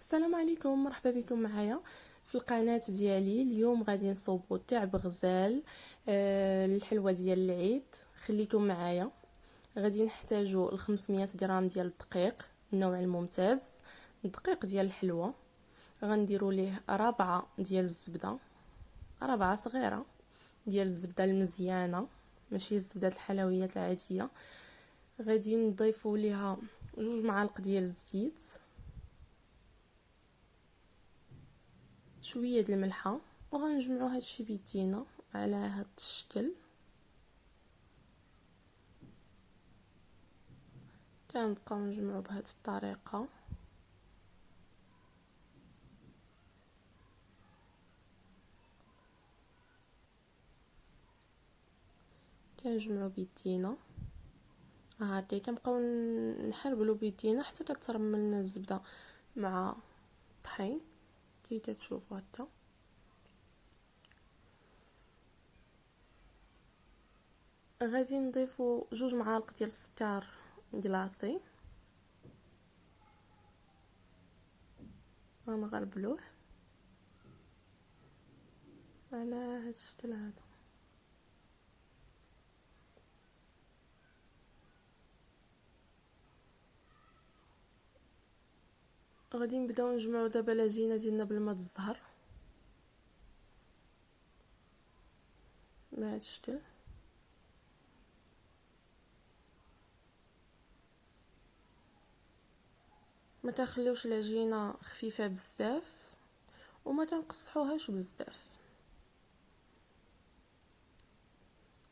السلام عليكم، مرحبا بكم معايا في القناه ديالي. اليوم غادي نصوبوا تاع بغزال الحلوه ديال العيد. خليكم معايا. غادي نحتاجوا 500 غرام ديال الدقيق النوع الممتاز، الدقيق ديال الحلوه. غنديروا ليه ربعة ديال الزبده، ربعة صغيره ديال الزبده المزيانه، ماشي الزبده الحلويات العاديه. غادي نضيفوا ليها 2 معالق ديال الزيت، شويه د الملحه، وغنجمعوا هادشي بيدينا على هاد الشكل. كنبقاو نجمعوا بهاد الطريقه. كنجمعوا بيدينا هادي، كنبقاو نحربلوا بيدينا حتى كترمل لنا الزبده مع الطحين كي كتشوفوا هكا. غادي نضيفوا 2 معالق ديال السكر كلاصي، غنغربلوه على هاد الشكل هذا. غادي نبداو نجمعوا دابا العجينه ديالنا بالماء الزهر بهذا الشكل. ما تخليوش العجينه خفيفه بزاف وما تنقصحوهاش بزاف.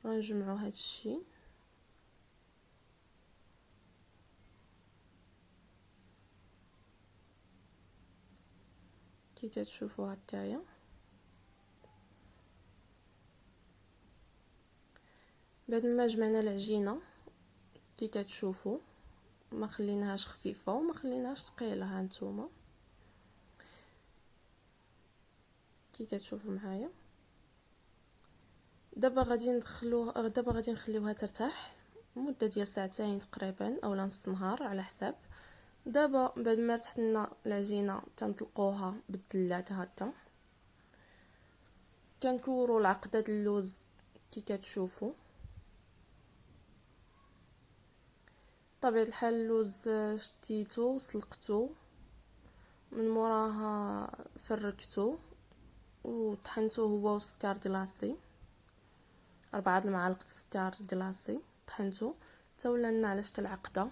غنجمعوا هذا الشيء كي كتشوفوا هكايا. بعد ما جمعنا العجينه كي كتشوفوا ما خليناهاش خفيفه وما خليناهاش ثقيله، ها نتوما كي كتشوفوا معايا. دابا غادي نخليوها ترتاح مده ديال ساعتين تقريبا اولا نص نهار على حساب. دابا بعد ما رتحت لنا العجينه تنطلقوها بالدلات هكا. كنكوروا العقده اللوز كي كتشوفوا. بطبيعه الحال اللوز شديتو سلقتو، من موراها فركتو وطحنتو هو والسكر كلاصي، 4 المعالق السكر كلاصي طحنتو حتى ولا لنا على شكل عقده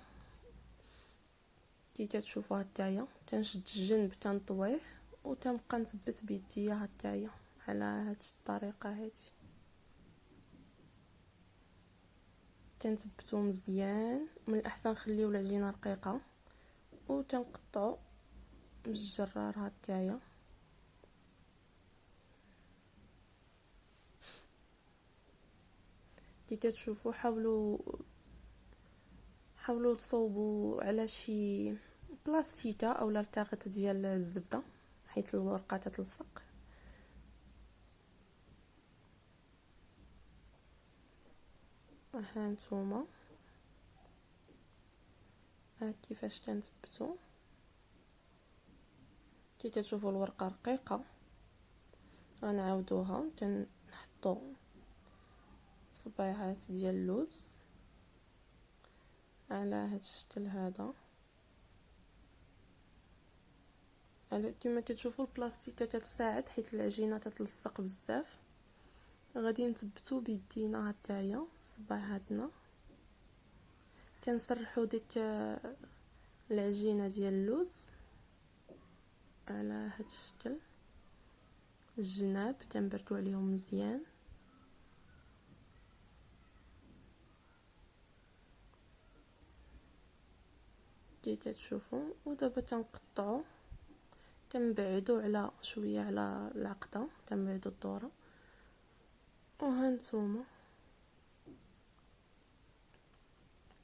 كي كتشوفوا هكايا. كنشد الجنب كنطويه وتنبقى نثبت بيديا هكايا على هاد الطريقه هادي. كنثبتو مزيان. من الاحسن نخليو العجينه رقيقه وتنقطعو بالجرار هكايا. كي كتشوفوا حاولوا تصوبوا على شي بلاستيكه اولا الكاغيط ديال الزبده حيت الورقه تتلصق. ها نتوما كيفاش كنثبتوا. كي كتشوفوا الورقه رقيقه غنعاودوها كنحطوا صبيعات ديال اللوز على هذا الشكل هذا. على كما كتشوفوا البلاستيكه تتساعد حيت العجينه تتلصق بزاف. غادي نثبتو بيدينا هكايا صباعاتنا. كنسرحوا ديك العجينه ديال اللوز على هذا الشكل. الجناب كنبردو عليهم مزيان. كي كتشوفوا ودابا تنقطعوا كنبعدوا على شويه على العقده، كنبعدوا الدوره. وها نتوما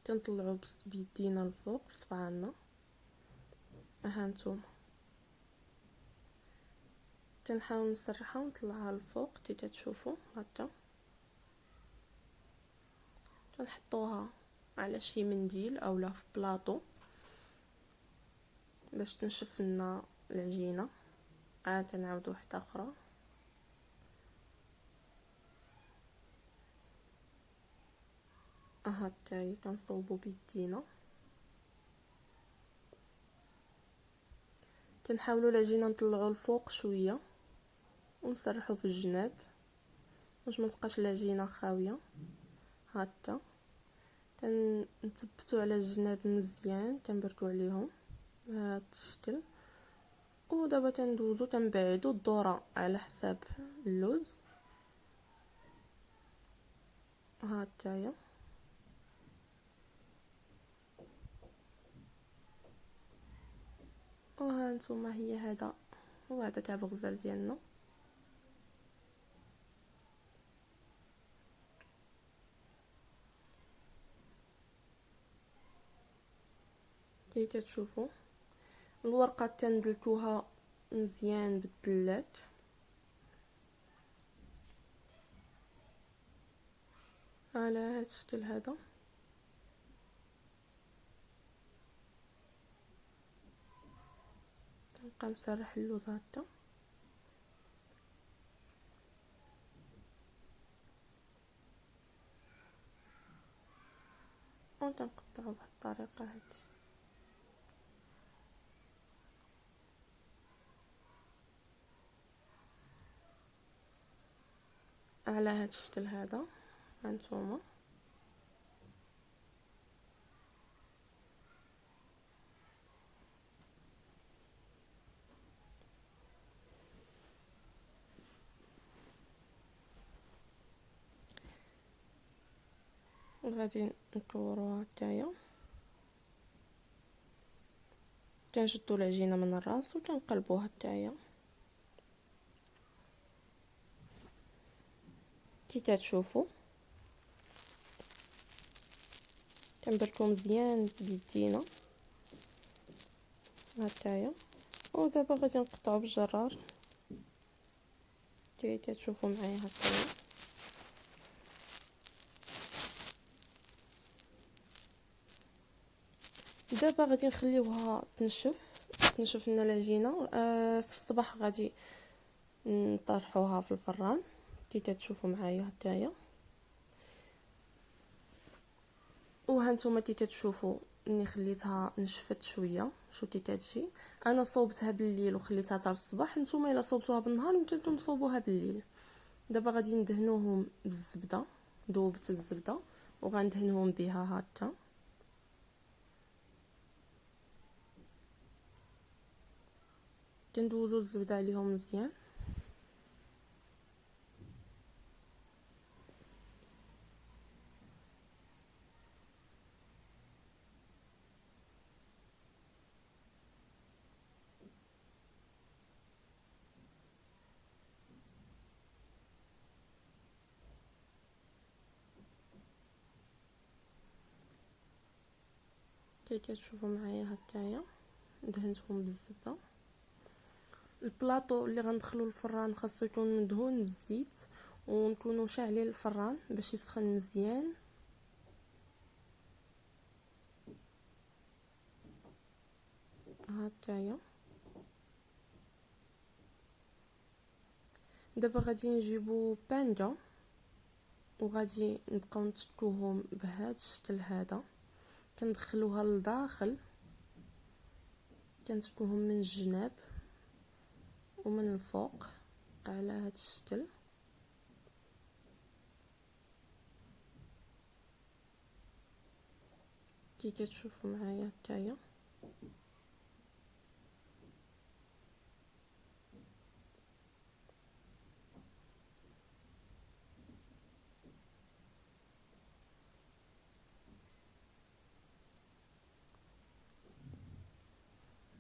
كنطلعوا بيدينا الفوق بصبعنا. ها نتوما كنحاول نسرحها ونطلعها الفوق كي كتشوفوا هكا. كنحطوها على شي منديل اولا في بلاطو باش تنشف لنا العجينه، عاد كنعاودو واحده اخرى. هكايا كنصوبو بيدينا، كنحاولوا العجينه نطلعوا الفوق شويه ونسرحوا في الجناب باش ما تبقاش العجينه خاويه. هكا كنثبتوا على الجناب مزيان، كنبركوا عليهم بهذا الشكل. ودابا كندوزو كنبعدو الذره على حساب اللوز. هكايا وها نتوما، هذا هو هذا كعب الغزال ديالنا. كي كتشوفوا الورقه كندلكوها مزيان بالدلاك على هذا الشكل. هذا كنبقى نسرح اللوز هكا وكنقطعو بهاد الطريقه هادي. على هذا الشكل. هذا هانتوما غادي نكوروها هكايا، كنشدو العجينه من الراس وكنقلبوها هكايا كي كتشوفوا. كنبركو مزيان بيدينا هكايا. ودابا غادي نقطعو بالجرار كي كتشوفوا معايا هكايا. دابا غادي نخليوها تنشف لنا العجينه. في الصباح غادي نطرحوها في الفران كي كتشوفوا معايا هكايا. وهانتوما كي كتشوفوا اني خليتها نشفت شويه، شو كي كتجي. انا صوبتها بالليل وخليتها حتى الصباح، نتوما الا صوبتوها بالنهار يمكن لكم تصوبوها بالليل. دابا غادي ندهنوهم بالزبده، ذوبت الزبده وغندهنهم بها هكا. كندوزو الزبده عليهم مزيان. كي كتشوفوا معايا هكايا دهنتهم بالزبده. البلاطو اللي غندخلو للفران خاصو يكون مدهون بالزيت ونكونوا شاعلين الفران باش يسخن مزيان. هكايا دابا غادي نجيبو بانكا وغادي نبقاو نتكوهم بهذا الشكل. هذا كندخلوها لداخل، كنتكوهم من الجناب ومن الفوق على هذا الشكل. كي كتشوفوا معايا هكايا.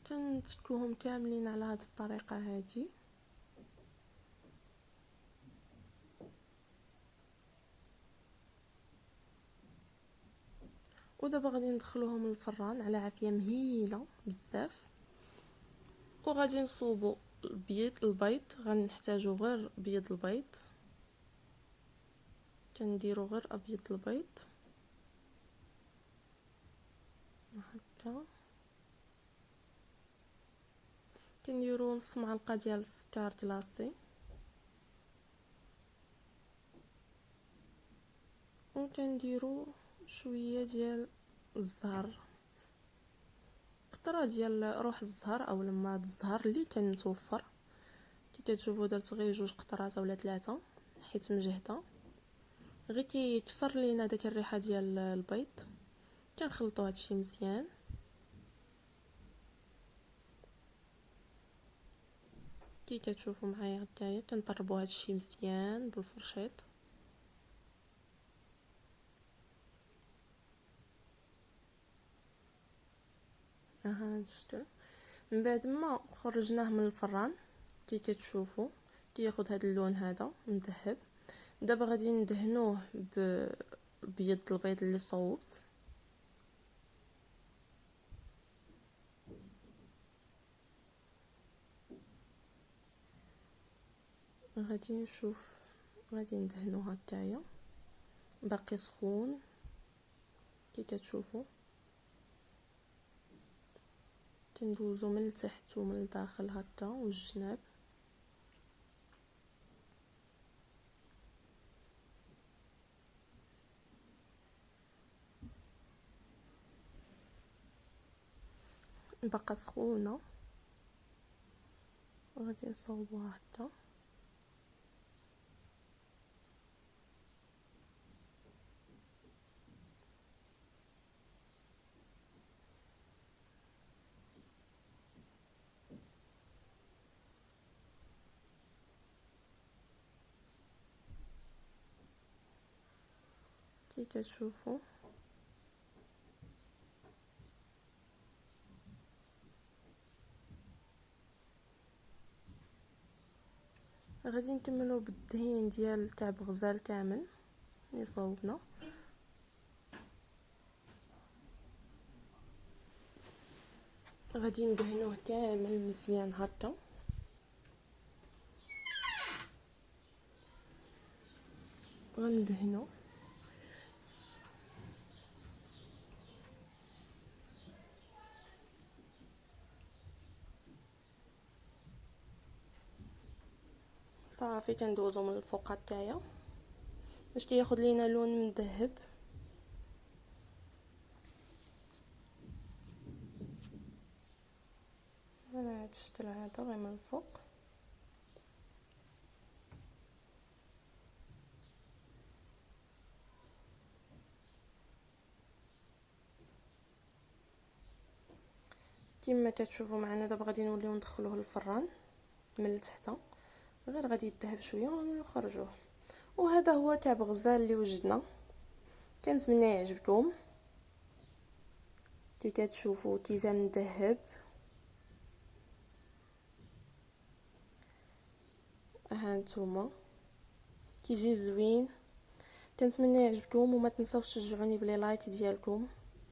كنتكوهم كاملين على هذه الطريقه هذه. ودابا غادي ندخلوهم للفران على عافيه مهيله بزاف. وغادي نصوبوا البيض غنحتاجو غير بيض البيض، كنديروا غير ابيض البيض هكا. كنديرو نص معلقه ديال السكر كلاصي، وكنديرو شويه ديال الزهر، قطره ديال روح الزهر او لما الزهر اللي كنتوفر. كي كتشوفوا درت غير 2 قطرات اولا 3 حيت مجهده، غير كيكسر لينا داك الريحه ديال البيض. كنخلطوا هادشي مزيان. كي كتشوفوا معايا هكايا كنطربوا هادشي مزيان بالفرشيط. هاد الشكل. من بعد ما خرجناه من الفران كي كتشوفوا كياخذ هاد اللون هذا مذهب. دابا غادي ندهنوه ببيض البيض اللي صوبت. غادي نشوف، غادي ندهنو هكايا باقي سخون كي كتشوفوا. كندوزو من التحت ومن الداخل هكا والجناب. باقا سخونه غادي نصوبوها هكا. كي كتشوفوا غادي نكملوا بالدهين ديال كعب غزال كامل اللي صوبنا. غادي ندهنوه كامل مزيان هكا. غندهنو صافي. كندوزو من الفوق هكايا باش كياخذ لينا لون مذهب. على هذا الشكل هذا غير من الفوق. كما كتشوفوا معنا دابا غادي نوليو ندخلوه للفران من التحت، غير غادي يذهب شويه ونخرجوه. وهذا هو كعب غزال اللي وجدنا. كنتمنى يعجبكم. كي كتشوفوا كيجا مذهب. ها نتوما كيجي زوين. كنتمنى يعجبكم وما تنساوش تشجعوني بلي لايك ديالكم.